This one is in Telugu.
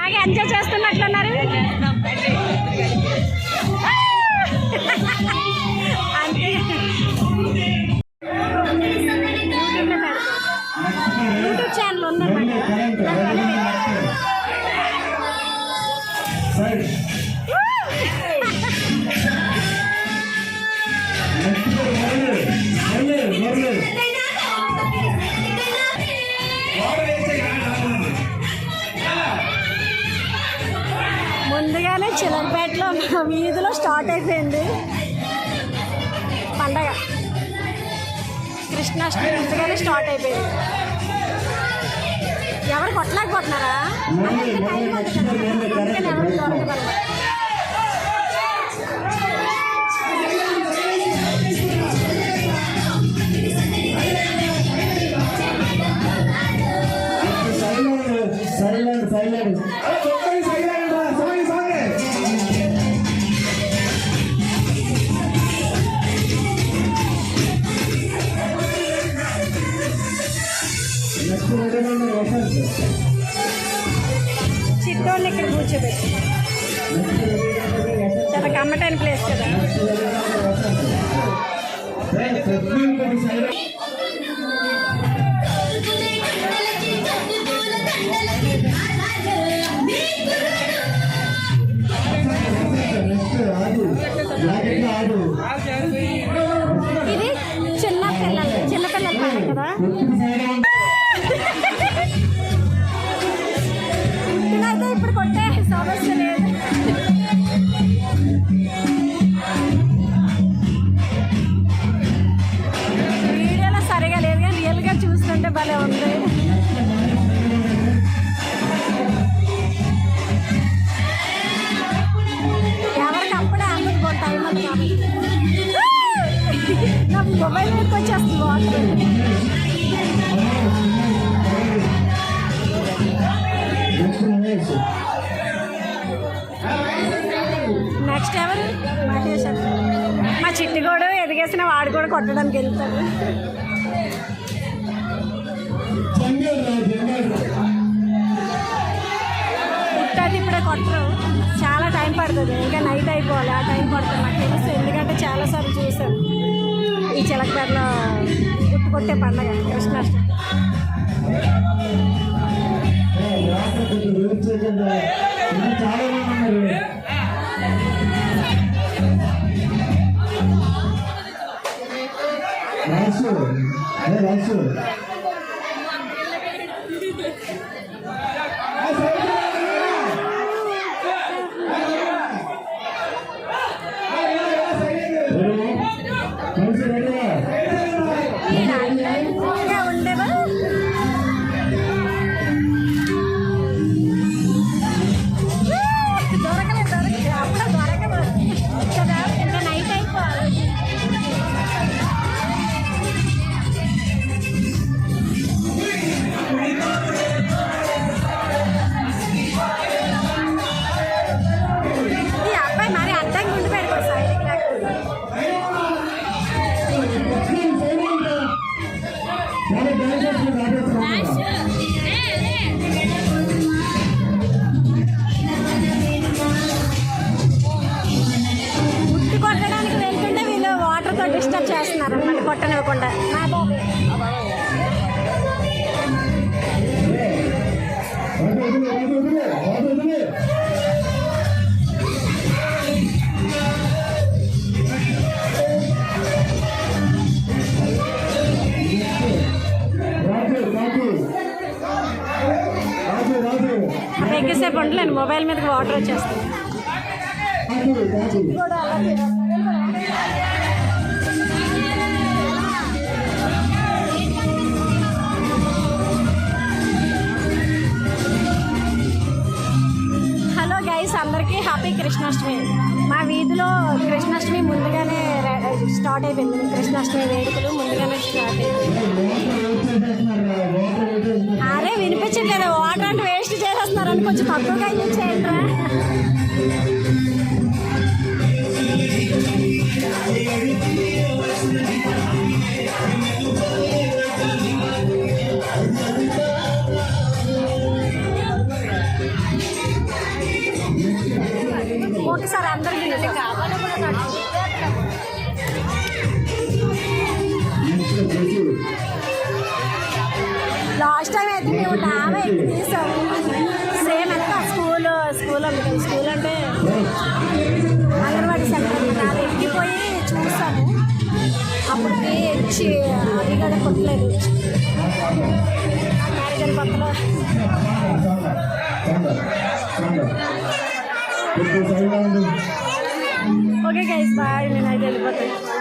బాగా ఎంజాయ్ చేస్తున్నట్లున్నారు. అంటే యూట్యూబ్ ఛానల్ ఉందన్నమాట. ముందుగానే చిలకపేటలో మా వీధిలో స్టార్ట్ అయిపోయింది పండగ. కృష్ణాష్టమి ముందుగానే స్టార్ట్ అయిపోయింది. ఎవరు కొట్టలేకపోతున్నారా? అందుకని ఎవరు దొరకదు. చిట్టోళ్ళు ఇక్కడ కూర్చోబెట్టి చాలా కమ్మటైన ప్లేస్ కదా. ఇది చిన్నపిల్లలు పాట కదా. అయితే ఇప్పుడు కొట్టే సమస్య లేదు. వీడియోలో సరిగా లేదు కానీ రియల్గా చూస్తుంటే భలే ఉంది. ఎవరికప్పుడే అందుకు టైం అని నా మొబైల్ మీదకి వచ్చేస్తుంది వాటర్. నెక్స్ట్ ఎవరు? మా చిట్టి కూడా ఎదిగేసిన వాడు కూడా కొట్టడానికి వెళ్తాడు. పుట్టది ఇప్పుడే కొట్టరు, చాలా టైం పడుతుంది. ఇంకా నైట్ అయిపోవాలి, ఆ టైం పడుతుంది నాకు తెలుసు. ఎందుకంటే చాలాసార్లు చూసాను ఈ చిలకపేటలో పుట్టు కొట్టే పండగ కృష్ణాష్టమి. డిస్టర్బ్ చేస్తున్నారు అన్నమాట కొట్టనివ్వకుండా. ఎక్కువసేపు ఉండలేను, మొబైల్ మీదకి వాటర్ వచ్చేస్తుంది. హలో గైస్, అందరికీ హ్యాపీ కృష్ణాష్టమి. మా వీధిలో కృష్ణాష్టమి ముందుగానే స్టార్ట్ అయిపోయింది. కృష్ణాష్టమి వేడుకలు ముందుగానే స్టార్ట్ అయిపోయింది. అరే వినిపించట్లేదు, వాటర్ అంటే వేస్ట్ చేసేస్తున్నారని కొంచెం తక్కువగా యూజ్ చేయండి రా. ఒకసారి అందరికీ లాస్ట్ టైం అయితే మేము డాబా ఎక్కి తీసాము. సేమ్ ఎంత స్కూల్ అంటే అంగన్వాడీ సెంటర్ దాన్ని ఎక్కిపోయి చూసాము. అప్పటికి అది కూడా కొట్టలేదు. మ్యారేజ్ కొత్తలో ఓకే గైస్ బాయ్, నేనైతే వెళ్ళిపోతాను.